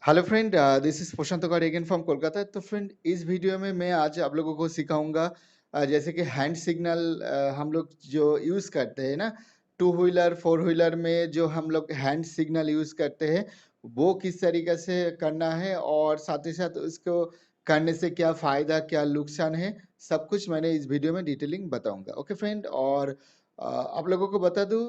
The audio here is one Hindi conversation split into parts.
Hello friend, this is Prashant Kaur again from Kolkata. तो फ्रेंड, इस वीडियो में मैं आज आप लोगों को सिखाऊंगा जैसे कि हैंड सिग्नल हम लोग जो यूज़ करते हैं ना, टू व्हीलर फोर व्हीलर में जो हम लोग हैंड सिग्नल यूज़ करते हैं वो किस तरीके से करना है, और साथ ही साथ उसको करने से क्या फ़ायदा क्या नुकसान है, सब कुछ मैंने इस वीडियो में डिटेलिंग बताऊंगा। ओके फ्रेंड, और आप लोगों को बता दूं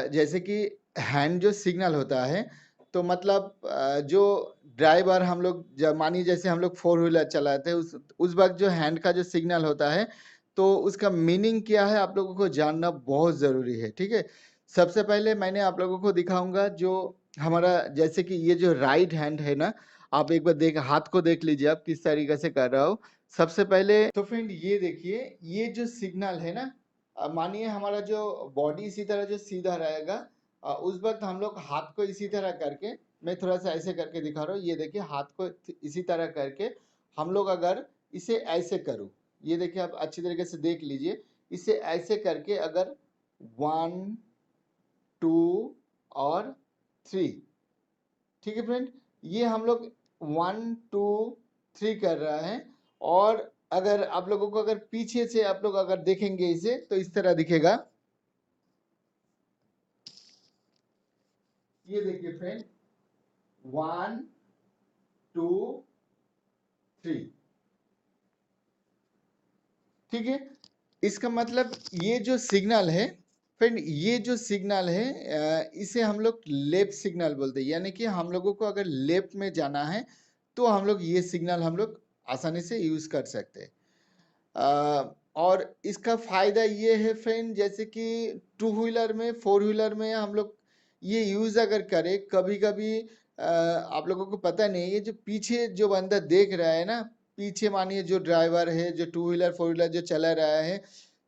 जैसे कि हैंड जो सिग्नल होता है, तो मतलब जो ड्राइवर हम लोग जब मानिए जैसे हम लोग फोर व्हीलर चलाते हैं उस वक्त जो हैंड का जो सिग्नल होता है, तो उसका मीनिंग क्या है आप लोगों को जानना बहुत ज़रूरी है। ठीक है, सबसे पहले मैंने आप लोगों को दिखाऊंगा जो हमारा जैसे कि ये जो राइट हैंड है ना, आप एक बार देख हाथ को देख लीजिए आप किस तरीके से कर रहा हो। सबसे पहले तो फ्रेंड ये देखिए, ये जो सिग्नल है ना, मानिए हमारा जो बॉडी इसी तरह जो सीधा रहेगा, उस वक्त हम लोग हाथ को इसी तरह करके, मैं थोड़ा सा ऐसे करके दिखा रहा हूँ, ये देखिए हाथ को इसी तरह करके हम लोग अगर इसे ऐसे करूँ, ये देखिए आप अच्छी तरीके से देख लीजिए, इसे ऐसे करके अगर 1 2 और 3, ठीक है फ्रेंड, ये हम लोग 1 2 3 कर रहा है। और अगर आप लोगों को अगर पीछे से आप लोग अगर देखेंगे इसे तो इस तरह दिखेगा। ये देखिए फ्रेंड, 1 2 3, ठीक है। इसका मतलब ये जो सिग्नल है फ्रेंड, ये जो सिग्नल है इसे हम लोग लेफ्ट सिग्नल बोलते हैं, यानी कि हम लोगों को अगर लेफ्ट में जाना है तो हम लोग ये सिग्नल हम लोग आसानी से यूज कर सकते हैं। और इसका फायदा ये है फ्रेंड, जैसे कि टू व्हीलर में फोर व्हीलर में हम लोग ये यूज अगर करें, कभी कभी आप लोगों को पता नहीं है, जो पीछे जो बंदा देख रहा है ना, पीछे मानिए जो ड्राइवर है जो टू व्हीलर फोर व्हीलर जो चला रहा है,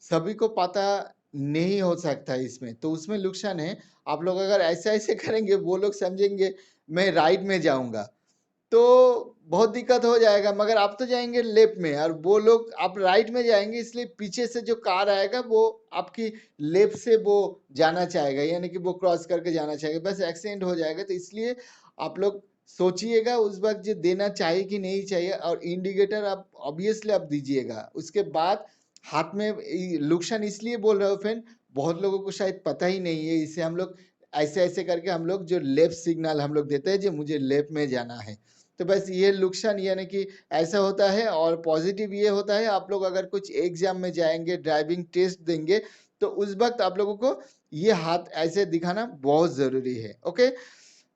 सभी को पता नहीं हो सकता है इसमें, तो उसमें नुकसान है। आप लोग अगर ऐसे ऐसे करेंगे वो लोग समझेंगे मैं राइट में जाऊंगा, तो बहुत दिक्कत हो जाएगा। मगर आप तो जाएंगे लेफ्ट में और वो लोग आप राइट में जाएंगे, इसलिए पीछे से जो कार आएगा वो आपकी लेफ्ट से वो जाना चाहेगा, यानी कि वो क्रॉस करके जाना चाहेगा, बस एक्सीडेंट हो जाएगा। तो इसलिए आप लोग सोचिएगा उस वक्त जो देना चाहिए कि नहीं चाहिए, और इंडिकेटर आप ऑब्वियसली आप दीजिएगा। उसके बाद हाथ में नुकसान इसलिए बोल रहे हो फ्रेंड, बहुत लोगों को शायद पता ही नहीं है, इसे हम लोग ऐसे ऐसे करके हम लोग जो लेफ्ट सिग्नल हम लोग देते हैं जो मुझे लेफ्ट में जाना है, तो बस ये नुकसान यानी कि ऐसा होता है। और पॉजिटिव ये होता है, आप लोग अगर कुछ एग्जाम में जाएंगे ड्राइविंग टेस्ट देंगे तो उस वक्त आप लोगों को ये हाथ ऐसे दिखाना बहुत जरूरी है। ओके,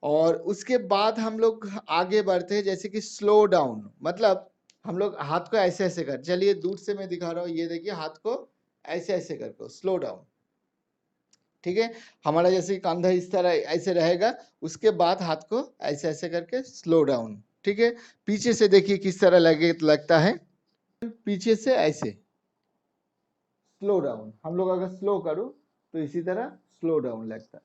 और उसके बाद हम लोग आगे बढ़ते हैं, जैसे कि स्लो डाउन, मतलब हम लोग हाथ को ऐसे ऐसे कर, चलिए दूर से मैं दिखा रहा हूँ, ये देखिए हाथ को ऐसे ऐसे करके स्लो डाउन, ठीक है। हमारा जैसे कंधा इस तरह ऐसे रहेगा, उसके बाद हाथ को ऐसे ऐसे करके स्लो डाउन, ठीक है। पीछे से देखिए किस तरह लगता है, पीछे से ऐसे स्लो डाउन, हम लोग अगर स्लो करूं तो इसी तरह स्लो डाउन लगता है।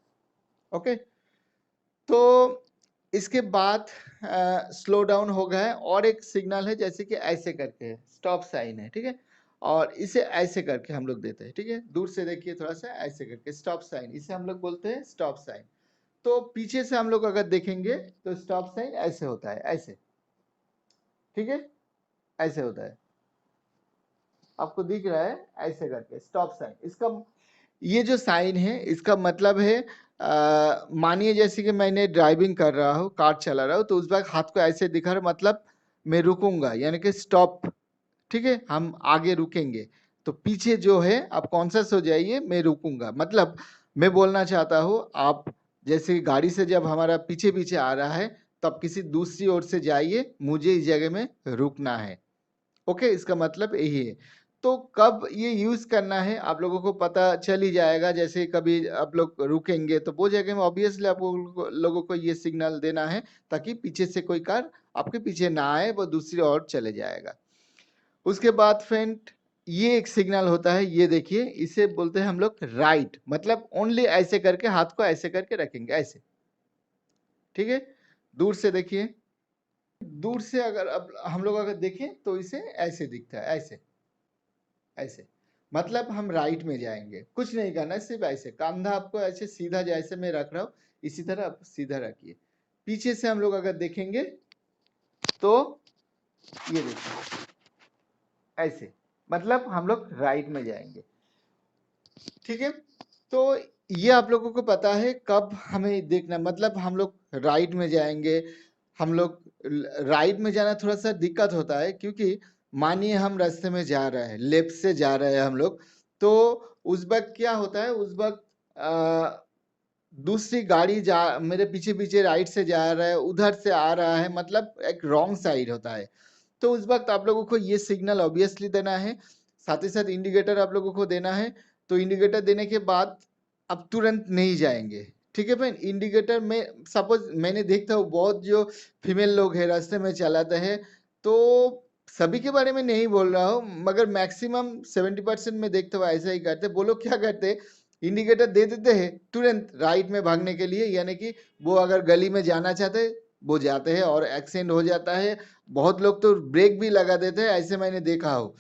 ओके, तो इसके बाद स्लो डाउन हो गया है, और एक सिग्नल है जैसे कि ऐसे करके स्टॉप साइन है, ठीक है। और इसे ऐसे करके हम लोग देते हैं, ठीक है। दूर से देखिए थोड़ा सा ऐसे करके स्टॉप साइन, इसे हम लोग बोलते हैं स्टॉप साइन। तो पीछे से हम लोग अगर देखेंगे तो स्टॉप साइन ऐसे होता है, ऐसे, ठीक है, ऐसे होता है, आपको दिख रहा है ऐसे करके स्टॉप साइन। इसका ये जो साइन है इसका मतलब है, मानिए जैसे कि मैंने ड्राइविंग कर रहा हूँ, कार चला रहा हूँ, तो उस वक्त हाथ को ऐसे दिखा रहा, मतलब मैं रुकूंगा, यानी कि स्टॉप, ठीक है, हम आगे रुकेंगे। तो पीछे जो है आप कॉन्शियस हो जाइए, मैं रुकूंगा, मतलब मैं बोलना चाहता हूँ आप जैसे गाड़ी से जब हमारा पीछे पीछे आ रहा है, तब किसी दूसरी ओर से जाइए, मुझे इस जगह में रुकना है। ओके, इसका मतलब यही है। तो कब ये यूज करना है आप लोगों को पता चल ही जाएगा, जैसे कभी आप लोग रुकेंगे तो वो जगह में ऑब्वियसली आप लोगों को ये सिग्नल देना है, ताकि पीछे से कोई कार आपके पीछे ना आए, वो दूसरी ओर चले जाएगा। उसके बाद फ्रेंड ये एक सिग्नल होता है, ये देखिए, इसे बोलते हैं हम लोग राइट, मतलब ओनली ऐसे करके हाथ को ऐसे करके रखेंगे ऐसे, ठीक है। दूर से देखिए, दूर से अगर अब हम लोग अगर देखें तो इसे ऐसे दिखता है, ऐसे ऐसे, मतलब हम राइट में जाएंगे, कुछ नहीं करना, सिर्फ ऐसे कंधा आपको ऐसे सीधा जैसे मैं रख रहा हूँ इसी तरह आप सीधा रखिए, पीछे से हम लोग अगर देखेंगे तो ये देखिए ऐसे, मतलब हम लोग राइट में जाएंगे। ठीक है, तो ये आप लोगों को पता है कब हमें देखना, मतलब हम लोग राइट में जाएंगे। हम लोग राइट में जाना थोड़ा सा दिक्कत होता है, क्योंकि मानिए हम रास्ते में जा रहे हैं, लेफ्ट से जा रहे हैं हम लोग, तो उस वक्त क्या होता है, उस वक्त दूसरी गाड़ी जा मेरे पीछे पीछे राइट से जा रहा है, उधर से आ रहा है, मतलब एक रॉन्ग साइड होता है। तो उस वक्त आप लोगों को ये सिग्नल ऑब्वियसली देना है, साथ ही साथ इंडिकेटर आप लोगों को देना है। तो इंडिकेटर देने के बाद अब तुरंत नहीं जाएंगे। ठीक है फ्रेंड, इंडिकेटर में सपोज मैंने देखता हूँ बहुत जो फीमेल लोग हैं रास्ते में चलाते हैं, तो सभी के बारे में नहीं बोल रहा हूँ, मगर मैक्सिमम 70% में देखता हूँ ऐसा ही करते। वो लोग क्या करते, इंडिकेटर दे देते हैं तुरंत राइट में भागने के लिए, यानी कि वो अगर गली में जाना चाहते हैं वो जाते हैं और एक्सीडेंट हो जाता है। बहुत लोग तो ब्रेक भी लगा देते हैं, ऐसे मैंने देखा हो।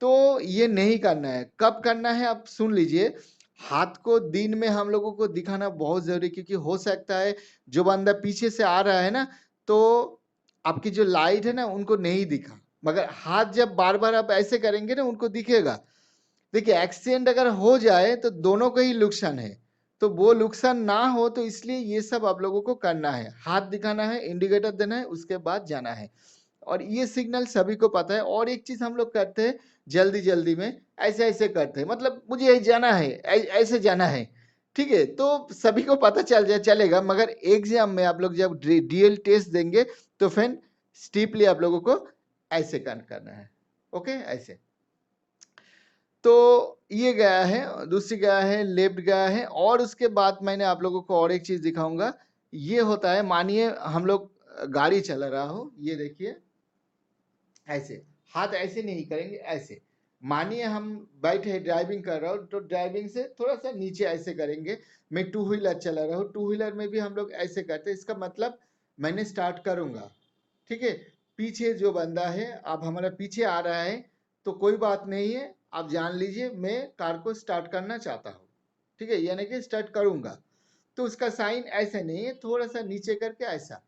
तो ये नहीं करना है। कब करना है आप सुन लीजिए, हाथ को दिन में हम लोगों को दिखाना बहुत जरूरी, क्योंकि हो सकता है जो बंदा पीछे से आ रहा है ना, तो आपकी जो लाइट है ना उनको नहीं दिखा, मगर हाथ जब बार बार आप ऐसे करेंगे ना उनको दिखेगा। देखिए एक्सीडेंट अगर हो जाए तो दोनों को ही नुकसान है, तो वो नुकसान ना हो तो इसलिए ये सब आप लोगों को करना है, हाथ दिखाना है, इंडिकेटर देना है, उसके बाद जाना है। और ये सिग्नल सभी को पता है। और एक चीज हम लोग करते हैं जल्दी जल्दी में, ऐसे ऐसे करते हैं, मतलब मुझे यही जाना है, ऐसे जाना है। ठीक है, तो सभी को पता चलेगा, मगर एग्जाम में आप लोग जब डीएल टेस्ट देंगे तो फिर स्टीपली आप लोगों को ऐसे करना है। ओके, ऐसे। तो ये गया है, दूसरी गया है, लेफ्ट गया है। और उसके बाद मैंने आप लोगों को और एक चीज दिखाऊंगा। ये होता है, मानिए हम लोग गाड़ी चला रहा हो, ये देखिए ऐसे, हाथ ऐसे नहीं करेंगे, ऐसे। मानिए हम बैठे ड्राइविंग कर रहा हूँ, तो ड्राइविंग से थोड़ा सा नीचे ऐसे करेंगे। मैं टू व्हीलर चला रहा हूँ, टू व्हीलर में भी हम लोग ऐसे करते हैं। इसका मतलब मैंने स्टार्ट करूंगा, ठीक है, पीछे जो बंदा है, अब हमारा पीछे आ रहा है, तो कोई बात नहीं है, आप जान लीजिए मैं कार को स्टार्ट करना चाहता हूँ। ठीक है, यानी कि स्टार्ट करूंगा, तो उसका साइन ऐसे नहीं है, थोड़ा सा नीचे करके ऐसा।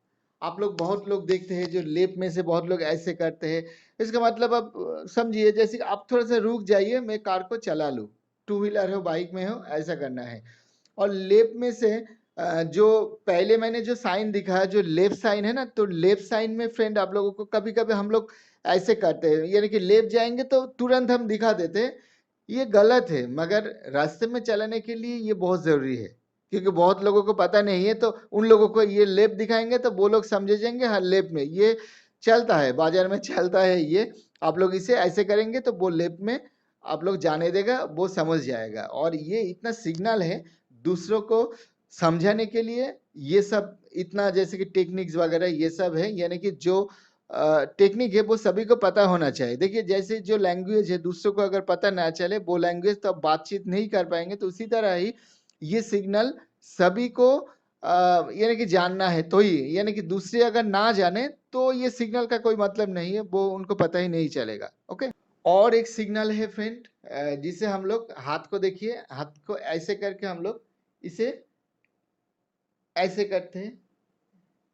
आप लोग बहुत लोग देखते हैं जो लेफ्ट में से बहुत लोग ऐसे करते हैं। इसका मतलब आप समझिए, जैसे कि आप थोड़ा सा रुक जाइए, मैं कार को चला लूँ, टू व्हीलर हो बाइक में हो, ऐसा करना है। और लेफ्ट में से जो पहले मैंने जो साइन दिखाया, जो लेफ्ट साइन है ना, तो लेफ्ट साइन में फ्रेंड आप लोगों को कभी कभी हम लोग ऐसे करते हैं, यानी कि लेफ्ट जाएंगे तो तुरंत हम दिखा देते हैं। ये गलत है, मगर रास्ते में चलाने के लिए ये बहुत जरूरी है, क्योंकि बहुत लोगों को पता नहीं है। तो उन लोगों को ये लेफ्ट दिखाएंगे तो वो लोग समझे जाएंगे हाँ लेफ्ट में, ये चलता है, बाजार में चलता है ये। आप लोग इसे ऐसे करेंगे तो वो लेफ्ट में आप लोग जाने देगा, वो समझ जाएगा। और ये इतना सिग्नल है दूसरों को समझाने के लिए, ये सब इतना जैसे कि टेक्निक्स वगैरह ये सब है, यानी कि जो टेक्निक है वो सभी को पता होना चाहिए। देखिए जैसे जो लैंग्वेज है दूसरों को अगर पता ना चले वो लैंग्वेज, तो आप बातचीत नहीं कर पाएंगे। तो उसी तरह ही ये सिग्नल सभी को यानी कि जानना है, तो ही, यानी कि दूसरे अगर ना जाने तो ये सिग्नल का कोई मतलब नहीं है, वो उनको पता ही नहीं चलेगा। ओके, और एक सिग्नल है फ्रेंड, जिसे हम लोग हाथ को देखिए, हाथ को ऐसे करके हम लोग इसे ऐसे करते हैं,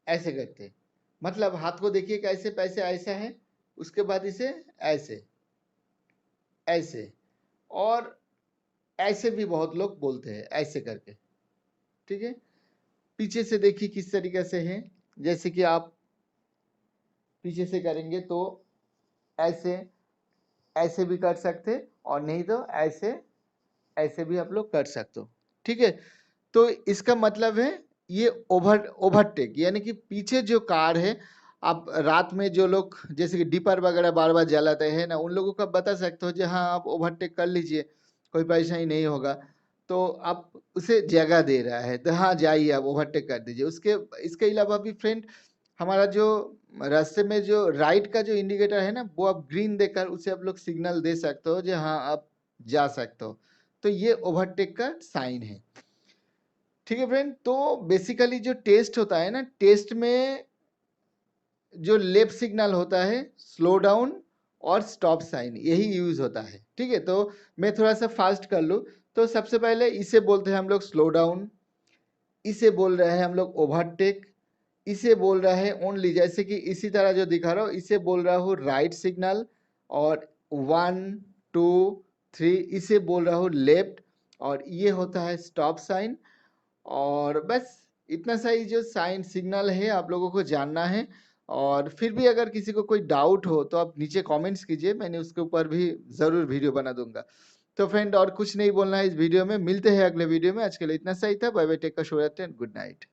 ऐसे करते हैं, मतलब हाथ को देखिए कैसे, पैसे ऐसा है, उसके बाद इसे ऐसे ऐसे। और ऐसे भी बहुत लोग बोलते हैं ऐसे करके। ठीक है, पीछे से देखिए किस तरीके से है, जैसे कि आप पीछे से करेंगे तो ऐसे ऐसे भी कर सकते, और नहीं तो ऐसे ऐसे भी आप लोग कर सकते हो। ठीक है, तो इसका मतलब है ये ओवरटेक, यानी कि पीछे जो कार है, आप रात में जो लोग जैसे कि डिपर वगैरह बार बार जलाते हैं ना, उन लोगों को बता सकते हो जी हाँ आप ओवरटेक कर लीजिए, कोई परेशानी नहीं होगा। तो आप उसे जगह दे रहा है तो हाँ जाइए आप ओवरटेक कर दीजिए। उसके इसके अलावा भी फ्रेंड, हमारा जो रास्ते में जो राइट का जो इंडिकेटर है ना, वो आप ग्रीन देकर उसे आप लोग सिग्नल दे सकते हो जी हाँ आप जा सकते हो। तो ये ओवरटेक का साइन है। ठीक है फ्रेंड, तो बेसिकली जो टेस्ट होता है ना, टेस्ट में जो लेफ्ट सिग्नल होता है, स्लो डाउन और स्टॉप साइन, यही यूज होता है। ठीक है, तो मैं थोड़ा सा फास्ट कर लूँ। तो सबसे पहले इसे बोलते हैं हम लोग स्लो डाउन, इसे बोल रहे हैं हम लोग ओवरटेक, इसे बोल रहा है ओनली, जैसे कि इसी तरह जो दिखा रहा हूँ इसे बोल रहा हूँ राइट सिग्नल, और 1 2 3 इसे बोल रहा हूँ लेफ्ट, और ये होता है स्टॉप साइन। और बस इतना सा ही जो साइन सिग्नल है आप लोगों को जानना है। और फिर भी अगर किसी को कोई डाउट हो तो आप नीचे कमेंट्स कीजिए, मैंने उसके ऊपर भी ज़रूर वीडियो बना दूंगा। तो फ्रेंड और कुछ नहीं बोलना है इस वीडियो में, मिलते हैं अगले वीडियो में। आज के लिए इतना सा ही था। बाय बाय, टेक केयर, शुभ रात्रि एंड गुड नाइट।